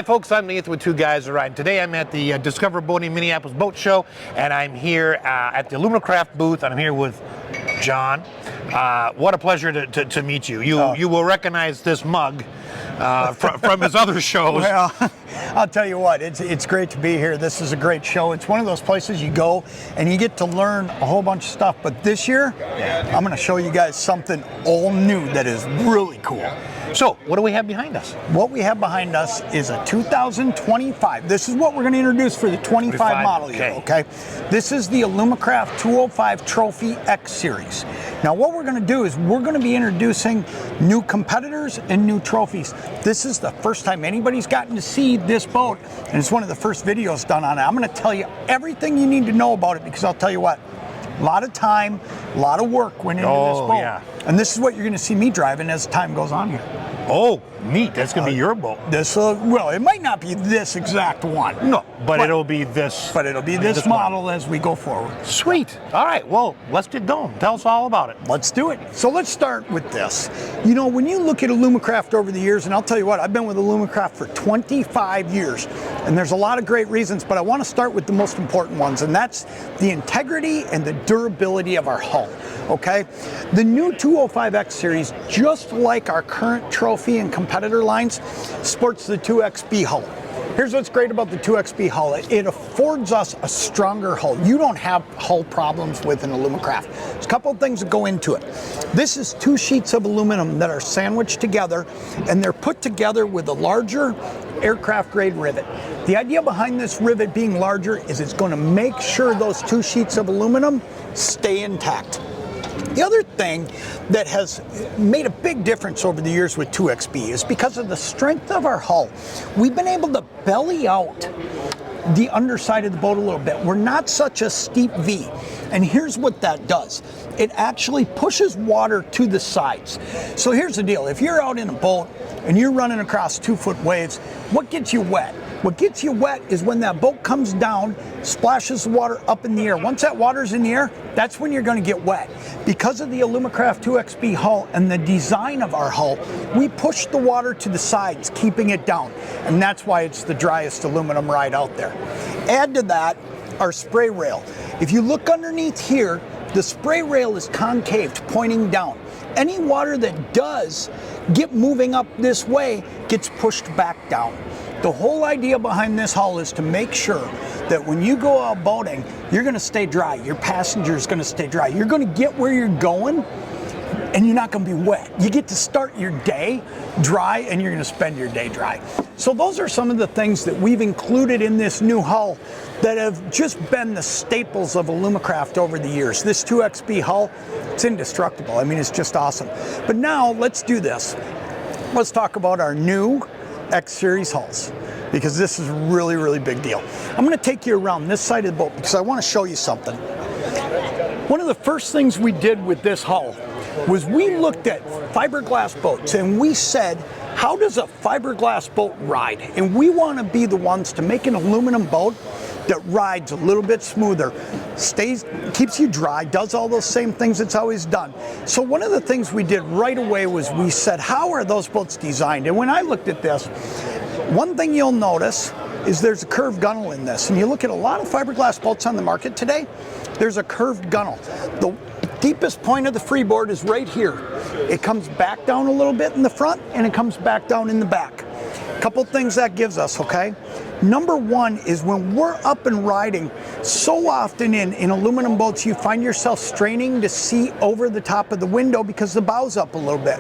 Hi folks, I'm Nathan with Two Guys to Ride. Today I'm at the Discover Boating Minneapolis Boat Show, and I'm here at the Alumacraft booth. I'm here with John. What a pleasure to meet you. You will recognize this mug from his other shows. Well, I'll tell you what, it's great to be here. This is a great show. It's one of those places you go and you get to learn a whole bunch of stuff. But this year, I'm going to show you guys something all new that is really cool. So, what do we have behind us? What we have behind us is a 2025. This is what we're going to introduce for the 25 model year, okay? This is the Alumacraft 205 Trophy X Series. Now, what we're going to do is we're going to be introducing new competitors and new trophies. This is the first time anybody's gotten to see this boat, and it's one of the first videos done on it. I'm going to tell you everything you need to know about it, because I'll tell you what, a lot of time, a lot of work went into this boat. Yeah. And this is what you're going to see me driving as time goes on here. Oh, neat. That's going to be your boat. This, well, it might not be this exact one. No, but it'll be this. But it'll be this model as we go forward. Sweet. All right, well, let's get going. Tell us all about it. Let's do it. So let's start with this. You know, when you look at Alumacraft over the years, and I'll tell you what, I've been with Alumacraft for 25 years, and there's a lot of great reasons, but I want to start with the most important ones, and that's the integrity and the durability of our hull. Okay, the new 205X series, just like our current trophy and competitor lines, sports the 2XB hull. Here's what's great about the 2XB hull. It affords us a stronger hull. You don't have hull problems with an Alumacraft. There's a couple of things that go into it. This is 2 sheets of aluminum that are sandwiched together, and they're put together with a larger aircraft grade rivet. The idea behind this rivet being larger is it's going to make sure those 2 sheets of aluminum stay intact. The other thing that has made a big difference over the years with 2XB is because of the strength of our hull. We've been able to belly out the underside of the boat a little bit. We're not such a steep V. And here's what that does. It actually pushes water to the sides. So here's the deal. If you're out in a boat and you're running across 2-foot waves, what gets you wet? What gets you wet is when that boat comes down, splashes the water up in the air. Once that water's in the air, that's when you're going to get wet. Because of the Alumacraft 2XB hull and the design of our hull, we push the water to the sides, keeping it down. And that's why it's the driest aluminum ride out there. Add to that our spray rail. If you look underneath here, the spray rail is concaved, pointing down. Any water that does get moving up this way gets pushed back down. The whole idea behind this hull is to make sure that when you go out boating, you're going to stay dry. Your passenger is going to stay dry. You're going to get where you're going, and you're not going to be wet. You get to start your day dry, and you're going to spend your day dry. So those are some of the things that we've included in this new hull that have just been the staples of Alumacraft over the years. This 2XB hull, it's indestructible. I mean, it's just awesome. But now let's do this. Let's talk about our new X Series hulls, because this is a really, really big deal. I'm going to take you around this side of the boat because I want to show you something. One of the first things we did with this hull was we looked at fiberglass boats and we said, how does a fiberglass boat ride? And we want to be the ones to make an aluminum boat that rides a little bit smoother, keeps you dry, does all those same things it's always done. So one of the things we did right away was we said, how are those boats designed? And when I looked at this, one thing you'll notice is there's a curved gunnel in this. And you look at a lot of fiberglass boats on the market today, there's a curved gunnel. The deepest point of the freeboard is right here. It comes back down a little bit in the front, and it comes back down in the back. A couple things that gives us, okay? Number one is when we're up and riding, so often in aluminum boats, you find yourself straining to see over the top of the window because the bow's up a little bit.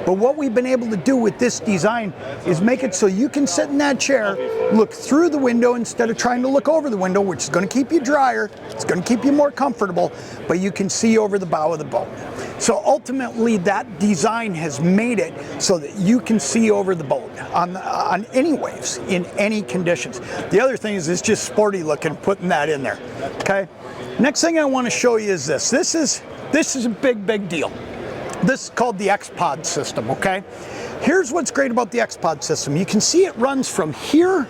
But what we've been able to do with this design is make it so you can sit in that chair, look through the window instead of trying to look over the window, which is going to keep you drier, it's going to keep you more comfortable, but you can see over the bow of the boat. So ultimately, that design has made it so that you can see over the boat on any waves, in any conditions. The other thing is it's just sporty looking, putting that in there, okay? Next thing I want to show you is this. This is a big deal. This is called the X-Pod system, okay? Here's what's great about the X-Pod system. You can see it runs from here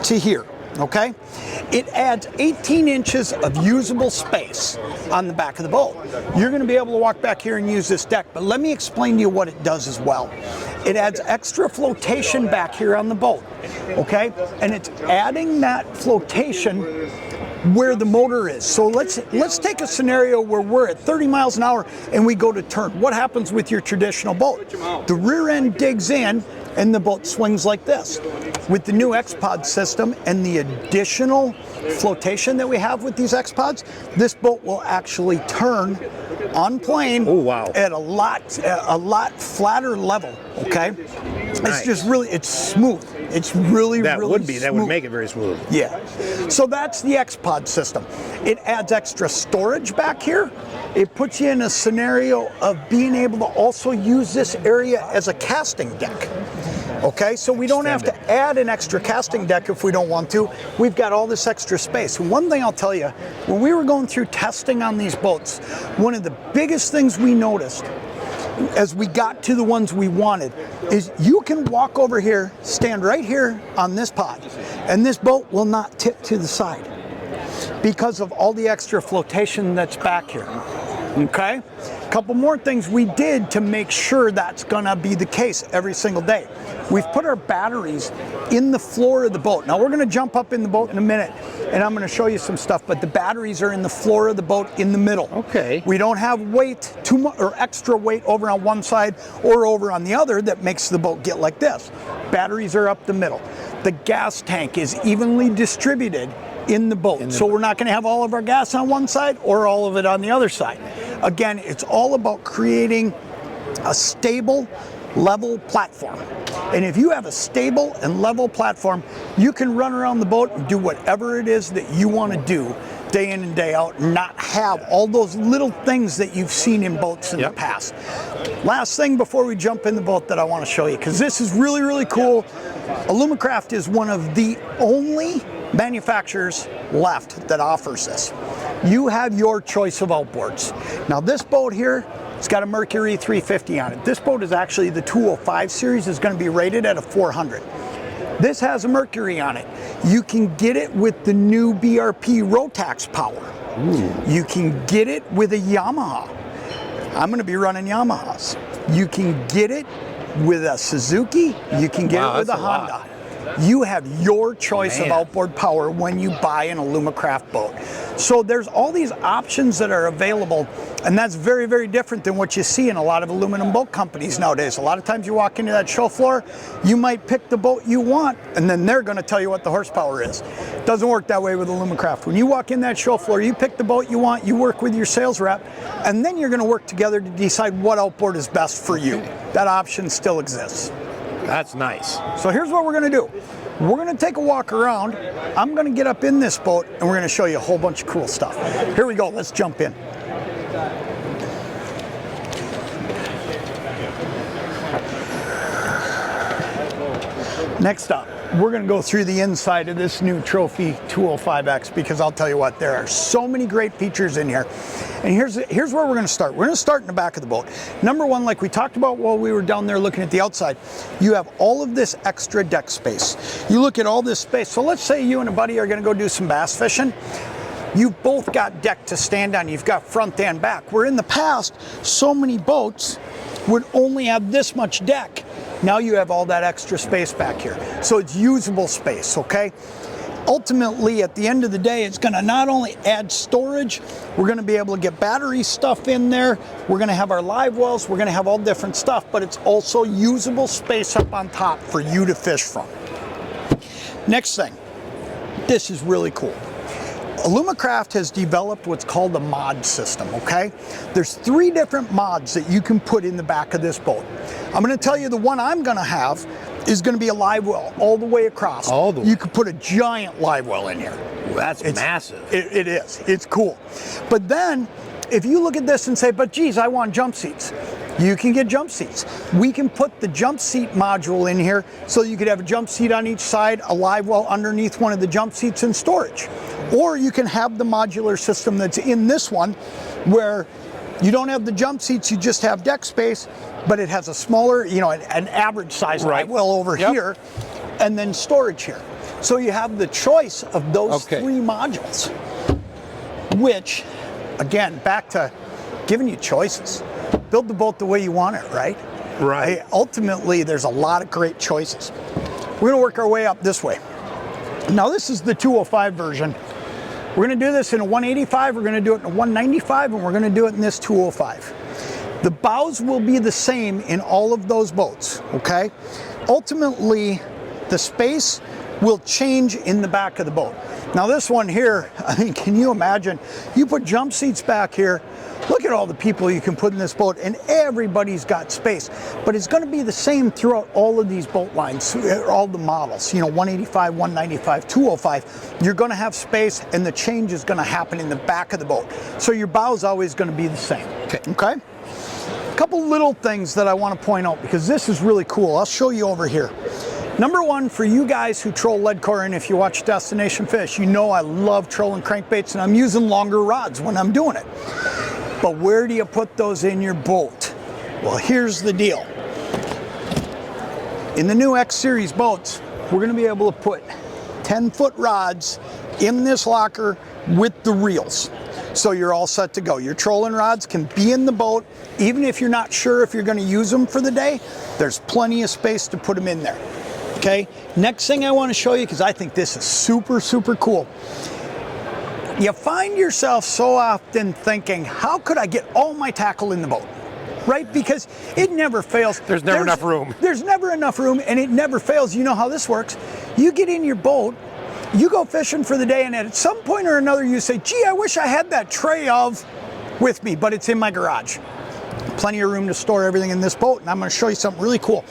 to here, okay? It adds 18 inches of usable space on the back of the boat. You're going to be able to walk back here and use this deck, but let me explain to you what it does as well. It adds extra flotation back here on the boat, okay? And it's adding that flotation where the motor is. So let's take a scenario where we're at 30 miles an hour and we go to turn. What happens with your traditional boat? The rear end digs in and the boat swings like this. With the new X-Pod system and the additional flotation that we have with these X-Pods, this boat will actually turn on plane at a lot flatter level, okay? Nice. It's just really, it's smooth. It's really, that really would be. smooth. That would make it very smooth. Yeah. So that's the X-Pod system. It adds extra storage back here. It puts you in a scenario of being able to also use this area as a casting deck. Okay, so we don't have to add an extra casting deck if we don't want to. We've got all this extra space. One thing I'll tell you, when we were going through testing on these boats, one of the biggest things we noticed as we got to the ones we wanted is you can walk over here, stand right here on this pod, and this boat will not tip to the side because of all the extra flotation that's back here. Okay? A couple more things we did to make sure that's gonna be the case every single day. We've put our batteries in the floor of the boat. Now we're gonna jump up in the boat in a minute and I'm gonna show you some stuff, but the batteries are in the floor of the boat in the middle. Okay. We don't have weight, too much or extra weight over on one side or over on the other that makes the boat get like this. Batteries are up the middle. The gas tank is evenly distributed in the boat. So we're not going to have all of our gas on one side or all of it on the other side. Again, it's all about creating a stable, level platform. And if you have a stable and level platform, you can run around the boat and do whatever it is that you want to do day in and day out and not have all those little things that you've seen in boats in the past. Last thing before we jump in the boat that I want to show you, because this is really, really cool. Alumacraft is one of the only manufacturers left that offers this. You have your choice of outboards. Now this boat here, it's got a Mercury 350 on it. This boat is actually the 205 series, is going to be rated at a 400. This has a Mercury on it. You can get it with the new BRP Rotax power. You can get it with a Yamaha. I'm going to be running Yamahas. You can get it with a Suzuki. You can get it with a Honda. You have your choice of outboard power when you buy an Alumacraft boat. So there's all these options that are available, and that's very, very different than what you see in a lot of aluminum boat companies nowadays. A lot of times you walk into that show floor, you might pick the boat you want, and then they're going to tell you what the horsepower is. It doesn't work that way with Alumacraft. When you walk in that show floor, you pick the boat you want, you work with your sales rep, and then you're going to work together to decide what outboard is best for you. That option still exists. That's nice. So here's what we're going to do. We're going to take a walk around. I'm going to get up in this boat and we're going to show you a whole bunch of cool stuff. Here we go. Let's jump in. Next up, we're going to go through the inside of this new Trophy 205X because I'll tell you what, there are so many great features in here. And here's where we're going to start. We're going to start in the back of the boat. Number one, like we talked about while we were down there looking at the outside, you have all of this extra deck space. You look at all this space. So let's say you and a buddy are going to go do some bass fishing. You've both got deck to stand on. You've got front and back. Where in the past, so many boats would only have this much deck. Now you have all that extra space back here. So it's usable space, okay? Ultimately, at the end of the day, it's going to not only add storage, we're going to be able to get battery stuff in there, we're going to have our live wells, we're going to have all different stuff, but it's also usable space up on top for you to fish from. Next thing, this is really cool. Alumacraft has developed what's called a mod system, okay? There's 3 different mods that you can put in the back of this boat. I'm going to tell you the one I'm going to have is going to be a live well all the way across. You could put a giant live well in here. Well, that's massive. It is. It's cool. But then, if you look at this and say, but geez, I want jump seats. You can get jump seats. We can put the jump seat module in here so you could have a jump seat on each side, a live well underneath one of the jump seats in storage. Or you can have the modular system that's in this one where you don't have the jump seats, you just have deck space, but it has a smaller, you know, an average size live well over here, and then storage here. So you have the choice of those three modules, which, again, back to giving you choices. Build the boat the way you want it, right? Right. Ultimately, there's a lot of great choices. We're gonna work our way up this way. Now this is the 205 version. We're gonna do this in a 185, we're gonna do it in a 195, and we're gonna do it in this 205. The bows will be the same in all of those boats, okay? Ultimately, the space will change in the back of the boat. Now this one here, I mean, can you imagine? You put jump seats back here, look at all the people you can put in this boat, and everybody's got space. But it's gonna be the same throughout all of these boat lines, all the models, you know, 185, 195, 205. You're gonna have space, and the change is gonna happen in the back of the boat. So your bow's always gonna be the same, okay? A couple little things that I wanna point out, because this is really cool. I'll show you over here. Number one, for you guys who troll lead core, and if you watch Destination Fish, you know I love trolling crankbaits, and I'm using longer rods when I'm doing it. But where do you put those in your boat? Well, here's the deal. In the new X Series boats, we're gonna be able to put 10-foot rods in this locker with the reels. So you're all set to go. Your trolling rods can be in the boat. Even if you're not sure if you're gonna use them for the day, there's plenty of space to put them in there. Okay, next thing I wanna show you, because I think this is super, super cool. You find yourself so often thinking, how could I get all my tackle in the boat? Right? Because it never fails. There's never enough room. There's never enough room, and it never fails. You know how this works. You get in your boat, you go fishing for the day, and at some point or another you say, gee, I wish I had that tray of with me, but it's in my garage. Plenty of room to store everything in this boat, and I'm gonna show you something really cool.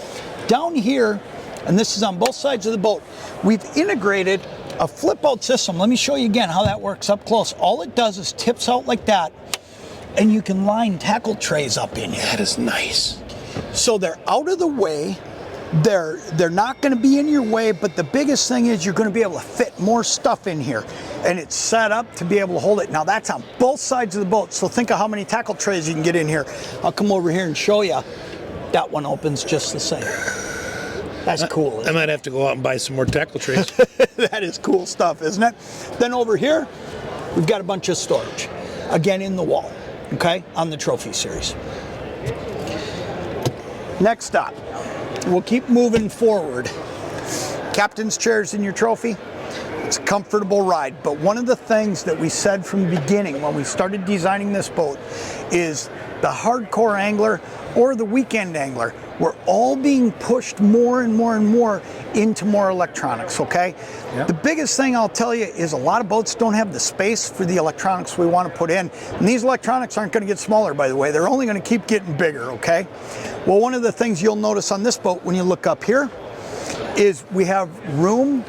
Down here, and this is on both sides of the boat, we've integrated a flip out system. Let me show you again how that works up close. All it does is tips out like that, and you can line tackle trays up in here. That is nice. So they're out of the way. They're not going to be in your way, but the biggest thing is you're going to be able to fit more stuff in here, and it's set up to be able to hold it. Now that's on both sides of the boat, so think of how many tackle trays you can get in here. I'll come over here and show you. That one opens just the same. That's cool. I might have to go out and buy some more tackle trays. That is cool stuff, isn't it? Then over here, we've got a bunch of storage. Again, in the wall, okay, on the Trophy series. Next stop, we'll keep moving forward. Captain's chairs in your Trophy. It's a comfortable ride, but one of the things that we said from the beginning when we started designing this boat is the hardcore angler or the weekend angler, we're all being pushed more and more and more into more electronics, okay? Yep. The biggest thing I'll tell you is a lot of boats don't have the space for the electronics we want to put in. And these electronics aren't going to get smaller, by the way. They're only going to keep getting bigger, okay? Well, one of the things you'll notice on this boat when you look up here is we have room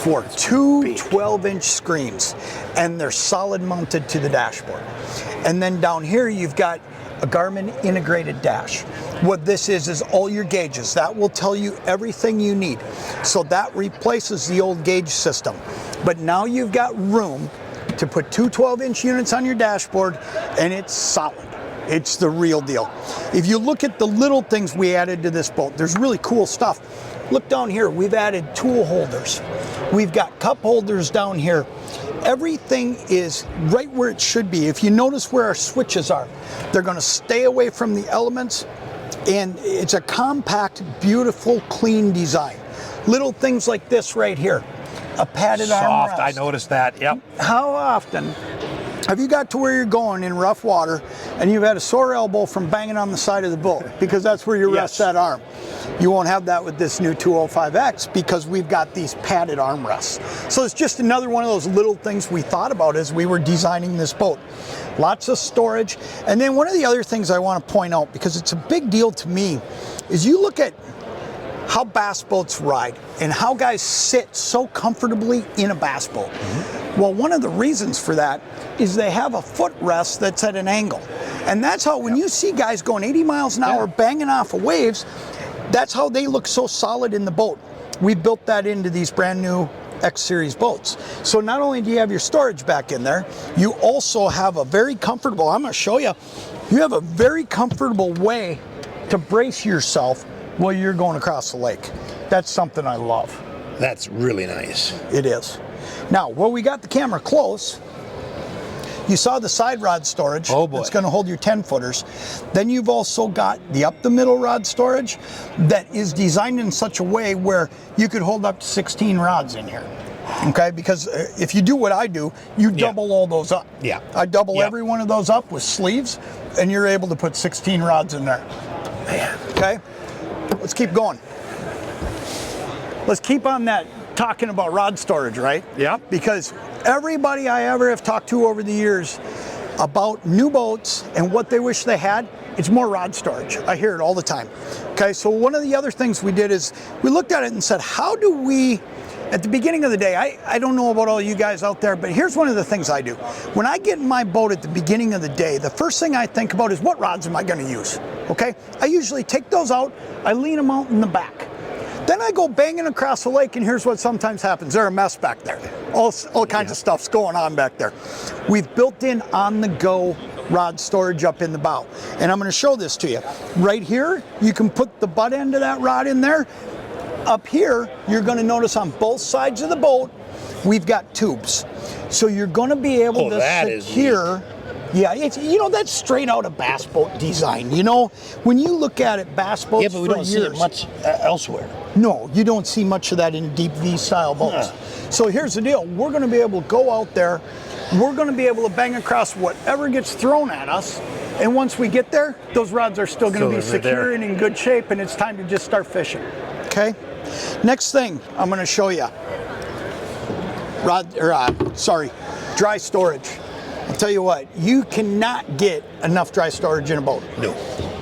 for two 12-inch screens, and they're solid mounted to the dashboard. And then down here you've got a Garmin integrated dash. What this is all your gauges. That will tell you everything you need. So that replaces the old gauge system. But now you've got room to put two 12-inch units on your dashboard, and it's solid. It's the real deal. If you look at the little things we added to this boat, there's really cool stuff. Look down here, we've added tool holders. We've got cup holders down here. Everything is right where it should be. If you notice where our switches are, they're going to stay away from the elements, and it's a compact, beautiful, clean design. Little things like this right here, a padded armrest. I noticed that, yep. How often have you got to where you're going in rough water and you've had a sore elbow from banging on the side of the boat because that's where you rest that arm? You won't have that with this new 205X because we've got these padded armrests. So it's just another one of those little things we thought about as we were designing this boat. Lots of storage. And then one of the other things I want to point out, because it's a big deal to me, is you look at how bass boats ride and how guys sit so comfortably in a bass boat. Mm-hmm. Well, one of the reasons for that is they have a footrest that's at an angle. And that's how, when you see guys going 80 miles an hour banging off of waves, that's how they look so solid in the boat. We built that into these brand new X Series boats. So not only do you have your storage back in there, you also have a very comfortable, I'm going to show you, you have a very comfortable way to brace yourself while you're going across the lake. That's something I love. That's really nice. It is. Now, where we got the camera close, you saw the side rod storage. Oh boy. That's going to hold your 10-footers. Then you've also got the up the middle rod storage that is designed in such a way where you could hold up to 16 rods in here. Okay, because if you do what I do, you double all those up. Yeah. I double every one of those up with sleeves, and you're able to put 16 rods in there. Man. Okay, let's keep going. Let's keep on that talking about rod storage, right? Yeah. Because everybody I ever have talked to over the years about new boats and what they wish they had, it's more rod storage. I hear it all the time. Okay, so one of the other things we did is we looked at it and said, how do we, at the beginning of the day, I don't know about all you guys out there, but here's one of the things I do. When I get in my boat at the beginning of the day, the first thing I think about is what rods am I going to use? Okay, I usually take those out, I lean them out in the back. Then I go banging across the lake, and here's what sometimes happens. There's a mess back there. All kinds of stuff's going on back there. We've built in on-the-go rod storage up in the bow. And I'm going to show this to you. Right here, you can put the butt end of that rod in there. Up here, you're going to notice on both sides of the boat, we've got tubes. So you're going to be able to secure. Yeah, it's, you know, that's straight out of bass boat design. You know, when you look at it, bass boats. Yeah, but we don't see it much elsewhere. No, you don't see much of that in deep V style boats. So here's the deal. We're going to be able to go out there. We're going to be able to bang across whatever gets thrown at us. And once we get there, those rods are still going to be secure and in good shape, and it's time to just start fishing. Okay? Next thing I'm going to show you. Dry storage. I'll tell you what, you cannot get enough dry storage in a boat. No.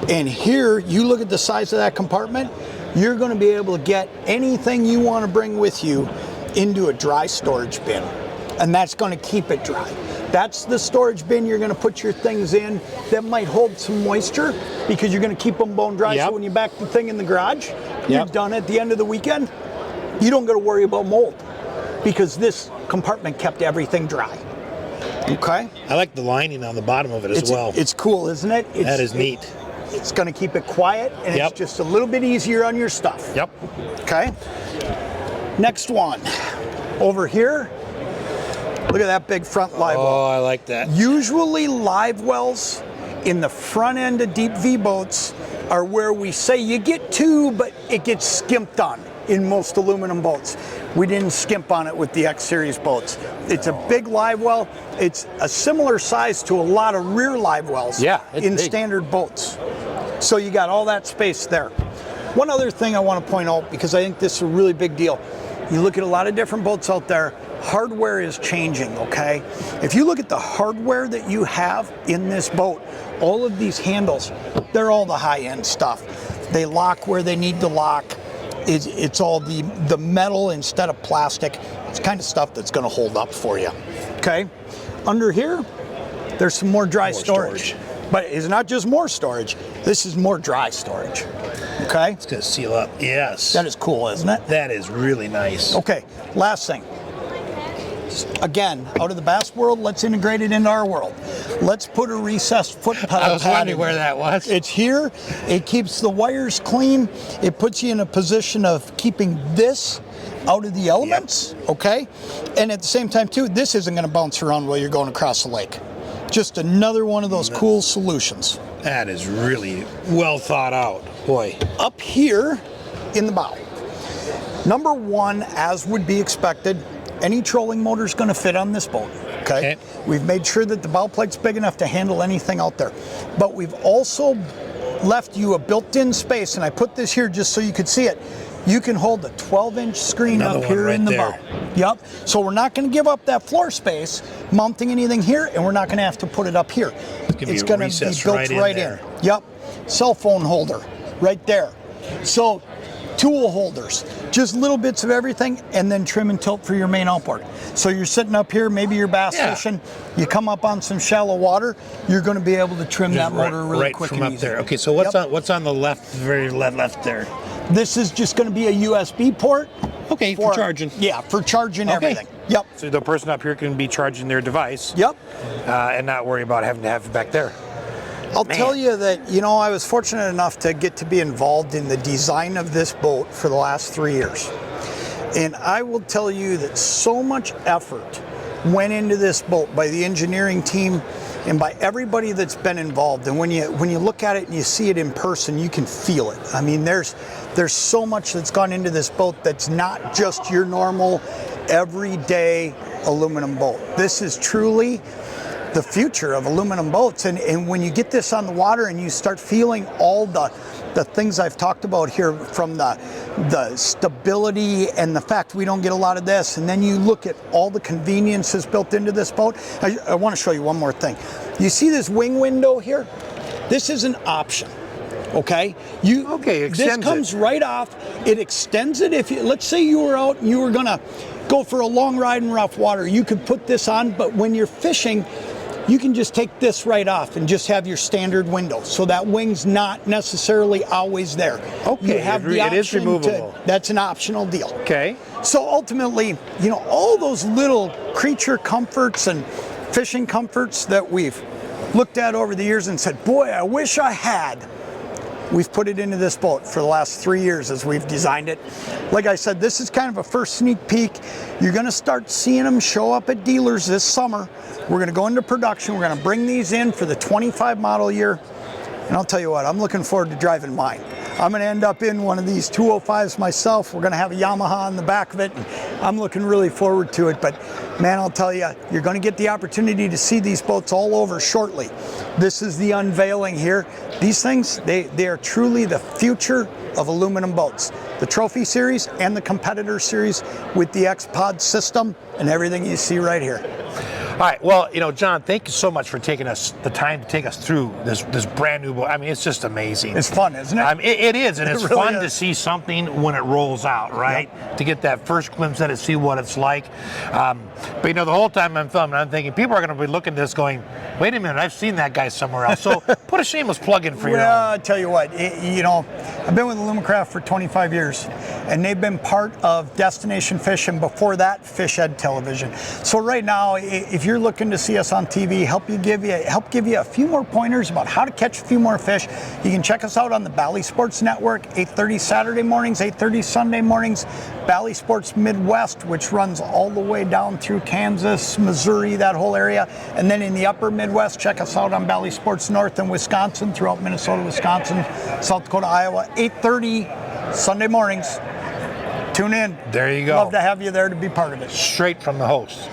And here, you look at the size of that compartment, you're going to be able to get anything you want to bring with you into a dry storage bin. And that's going to keep it dry. That's the storage bin you're going to put your things in that might hold some moisture because you're going to keep them bone dry. So when you back the thing in the garage, you're done at the end of the weekend, you don't got to worry about mold because this compartment kept everything dry. Okay. I like the lining on the bottom of it as well. It's cool, isn't it? That is neat. It's going to keep it quiet, and it's just a little bit easier on your stuff. Yep. Okay. Next one. Over here, look at that big front live well. Oh, I like that. Usually live wells in the front end of deep V boats are where we say you get two, but it gets skimped on in most aluminum boats. We didn't skimp on it with the X Series boats. It's a big live well. It's a similar size to a lot of rear live wells in standard boats. So you got all that space there. One other thing I want to point out, because I think this is a really big deal. You look at a lot of different boats out there, hardware is changing, okay? If you look at the hardware that you have in this boat, all of these handles, they're all the high-end stuff. They lock where they need to lock. It's all the metal instead of plastic. It's kind of stuff that's going to hold up for you. Okay. Under here, there's some more dry storage. But it's not just more storage. This is more dry storage. Okay. It's going to seal up. Yes. That is cool, isn't it? That is really nice. Okay. Last thing. Again, out of the bass world, let's integrate it into our world. Let's put a recessed foot pedal I was wondering where that was. It's here. It keeps the wires clean. It puts you in a position of keeping this out of the elements, okay? And at the same time, too, this isn't going to bounce around while you're going across the lake. Just another one of those cool solutions. That is really well thought out. Boy. Up here in the bow. Number one, as would be expected, any trolling motor is going to fit on this boat, okay? We've made sure that the bow plate's big enough to handle anything out there. But we've also left you a built-in space, and I put this here just so you could see it. You can hold a 12-inch screen up here in the bow. Yep. So we're not going to give up that floor space mounting anything here, and we're not going to have to put it up here. It's going to be built right in. Yep. Cell phone holder right there. So tool holders, just little bits of everything, and then trim and tilt for your main outboard. So you're sitting up here, maybe you're bass fishing, you come up on some shallow water, you're going to be able to trim that motor really quick and easy. There. Okay, so what's on the left, very left there? This is just going to be a USB port. Okay, for charging. Yeah, for charging everything. Yep. So the person up here can be charging their device. Yep. And not worry about having to have it back there. I'll tell you that, you know, I was fortunate enough to get to be involved in the design of this boat for the last 3 years. And I will tell you that so much effort went into this boat by the engineering team and by everybody that's been involved. And when you look at it and you see it in person, you can feel it. I mean, there's so much that's gone into this boat that's not just your normal, everyday aluminum boat. This is truly the future of aluminum boats. And when you get this on the water and you start feeling all the things I've talked about here, from the stability and the fact we don't get a lot of this, and then you look at all the conveniences built into this boat. I want to show you one more thing. You see this wing window here? This is an option. Okay, this comes right off. It extends it. If you, let's say you were out and you were gonna go for a long ride in rough water, you could put this on. But when you're fishing, you can just take this right off and just have your standard window. So that wing's not necessarily always there. Okay, you have the option. It is removable. That's an optional deal. Okay. So ultimately, you know, all those little creature comforts and fishing comforts that we've looked at over the years and said, boy, I wish I had. We've put it into this boat for the last 3 years as we've designed it. Like I said, this is kind of a first sneak peek. You're gonna start seeing them show up at dealers this summer. We're gonna go into production. We're gonna bring these in for the 25 model year. And I'll tell you what, I'm looking forward to driving mine. I'm gonna end up in one of these 205s myself. We're gonna have a Yamaha on the back of it, and I'm looking really forward to it. But man, I'll tell you, you're gonna get the opportunity to see these boats all over shortly. This is the unveiling here. These things, they are truly the future of aluminum boats. The Trophy Series and the Competitor Series with the X-Pod system and everything you see right here. All right, well, you know, John, thank you so much for taking us the time to take us through this brand new boat. I mean, it's just amazing. It's fun, isn't it? I mean, it is, and it's really fun is. to see something when it rolls out, right? Yep. To get that first glimpse at it, see what it's like. But you know, the whole time I'm filming, I'm thinking people are going to be looking at this going, wait a minute, I've seen that guy somewhere else. So put a shameless plug in for your Well, own. I tell you what, you know, I've been with Alumacraft for 25 years, and they've been part of Destination Fish, and before that, Fish Ed Television. So right now, if you're looking to see us on TV, help give you a few more pointers about how to catch a few more fish, you can check us out on the Bally Sports Network, 8:30 Saturday mornings, 8:30 Sunday mornings. Bally Sports Midwest, which runs all the way down through Kansas, Missouri, that whole area. And then in the upper Midwest, check us out on Bally Sports North in Wisconsin, throughout Minnesota, Wisconsin, South Dakota, Iowa, 8:30 Sunday mornings. Tune in. There you go. Love to have you there to be part of it. Straight from the host.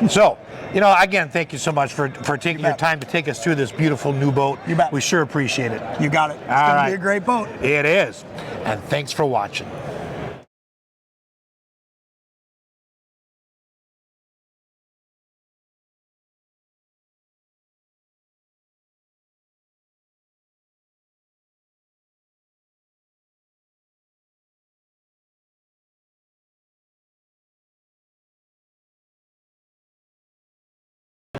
So, you know, again, thank you so much for taking your bet. time to take us through this beautiful new boat. You bet. We sure appreciate it. You got it. It's All going to right. be a great boat. It is. And thanks for watching.